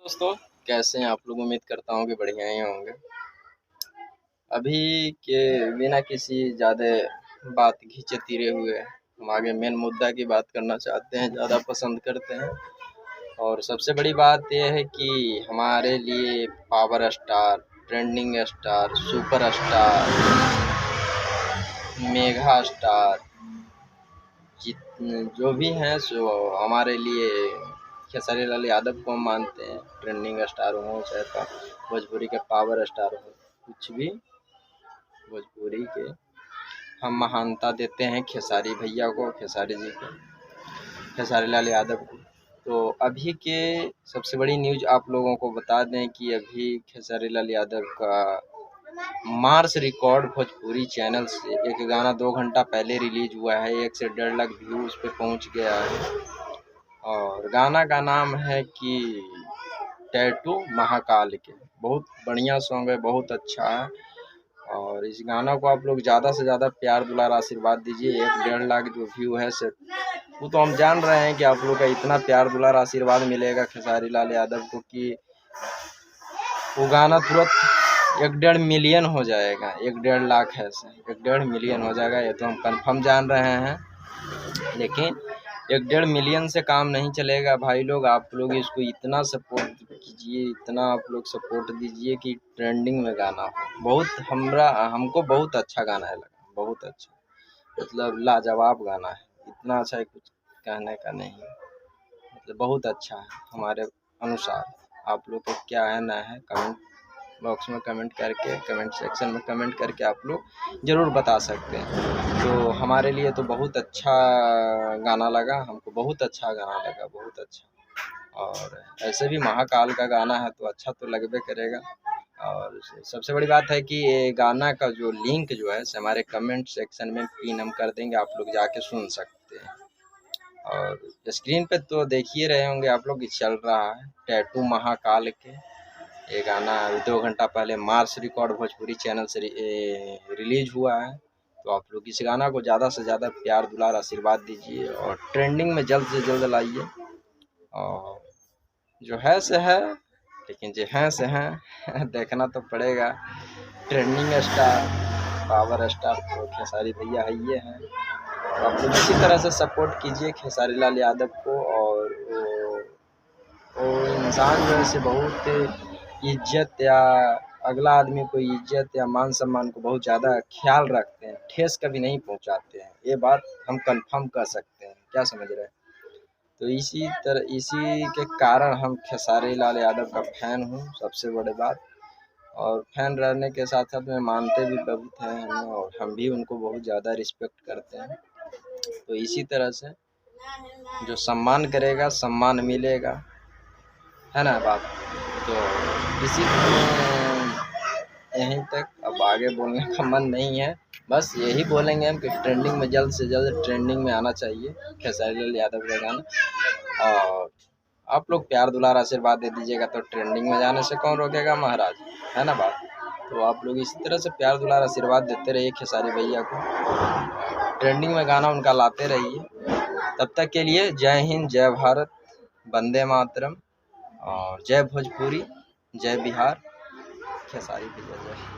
दोस्तों, कैसे हैं आप लोग? उम्मीद करता हूँ कि बढ़िया ही होंगे। अभी के बिना किसी ज़्यादा बात खींचे तीरे हुए हम आगे मेन मुद्दा की बात करना चाहते हैं, ज़्यादा पसंद करते हैं। और सबसे बड़ी बात यह है कि हमारे लिए power star, trending star, super star, mega star जित जो भी हैं सो हमारे लिए खेसारी लाल यादव को हम मानते हैं। ट्रेंडिंग स्टार हो चाहे भोजपुरी के पावर स्टार हो, कुछ भी भोजपुरी के हम महानता देते हैं खेसारी भैया को, खेसारी जी को, खेसारी लाल यादव को। तो अभी के सबसे बड़ी न्यूज़ आप लोगों को बता दें कि अभी खेसारी लाल यादव का मार्स रिकॉर्ड भोजपुरी चैनल से एक गाना 2 घंटा पहले रिलीज हुआ है। 1 से 1.5 लाख व्यू उस पर पहुँच गया है और गाना का नाम है कि टैटू महाकाल के। बहुत बढ़िया सॉन्ग है, बहुत अच्छा है। और इस गाना को आप लोग ज़्यादा से ज़्यादा प्यार दुलार आशीर्वाद दीजिए। 1-1.5 लाख जो व्यू है से वो तो हम जान रहे हैं कि आप लोग का इतना प्यार दुलार आशीर्वाद मिलेगा खेसारी लाल यादव को कि वो गाना तुरंत 1-1.5 मिलियन हो जाएगा। 1-1.5 लाख है से 1-1.5 मिलियन हो जाएगा, ये तो हम कंफर्म जान रहे हैं। लेकिन 1-1.5 मिलियन से काम नहीं चलेगा भाई लोग। आप लोग इसको इतना सपोर्ट कीजिए, इतना आप लोग सपोर्ट दीजिए कि ट्रेंडिंग में गाना हो। बहुत हमको बहुत अच्छा गाना है लगा, बहुत अच्छा, मतलब लाजवाब गाना है। इतना अच्छा है कुछ कहने का नहीं, मतलब बहुत अच्छा है हमारे अनुसार। आप लोग को क्या है ना है, कमेंट बॉक्स में कमेंट करके, कमेंट सेक्शन में कमेंट करके आप लोग ज़रूर बता सकते हैं। तो हमारे लिए तो बहुत अच्छा गाना लगा, हमको बहुत अच्छा गाना लगा, बहुत अच्छा। और ऐसे भी महाकाल का गाना है तो अच्छा तो लगबे करेगा। और सबसे बड़ी बात है कि ये गाना का जो लिंक जो है हमारे कमेंट सेक्शन में पिन हम कर देंगे, आप लोग जाके सुन सकते हैं। और स्क्रीन पे तो देख ही रहे होंगे आप लोग, चल रहा है टैटू महाकाल के। ये गाना 2 घंटा पहले मार्स रिकॉर्ड भोजपुरी चैनल से रिलीज हुआ है। तो आप लोग इस गाना को ज़्यादा से ज़्यादा प्यार दुलार आशीर्वाद दीजिए और ट्रेंडिंग में जल्द से जल्द लाइए। और जो है से है, लेकिन जो हैं से हैं देखना तो पड़ेगा। ट्रेंडिंग स्टार, पावर स्टार तो खेसारी भैया है ये हैं। तो आप लोग इसी तरह से सपोर्ट कीजिए खेसारी लाल यादव को। और वो इंसान जो है से बहुत इज्जत या अगला आदमी को इज्जत या मान सम्मान को बहुत ज़्यादा ख्याल रखते हैं, ठेस कभी नहीं पहुंचाते हैं। ये बात हम कंफर्म कर सकते हैं, क्या समझ रहे हैं? तो इसी के कारण हम खेसारी लाल यादव का फ़ैन हूँ, सबसे बड़ी बात। और फ़ैन रहने के साथ साथ में मानते भी बहुत हैं हमें, और हम भी उनको बहुत ज़्यादा रिस्पेक्ट करते हैं। तो इसी तरह से जो सम्मान करेगा सम्मान मिलेगा, है ना बात? तो इसी यहीं तक, अब आगे बोलने का मन नहीं है। बस यही बोलेंगे हम कि ट्रेंडिंग में जल्द से जल्द ट्रेंडिंग में आना चाहिए खेसारी लाल यादव का गाना। और आप लोग प्यार दुलार आशीर्वाद दे दीजिएगा तो ट्रेंडिंग में जाने से कौन रोकेगा महाराज, है ना बात? तो आप लोग इसी तरह से प्यार दुलार आशीर्वाद देते रहिए खेसारी भैया को, ट्रेंडिंग में गाना उनका लाते रहिए। तब तक के लिए जय हिंद, जय भारत, वंदे मातरम और जय भोजपुरी, जय बिहार, खेसारी भैया जय।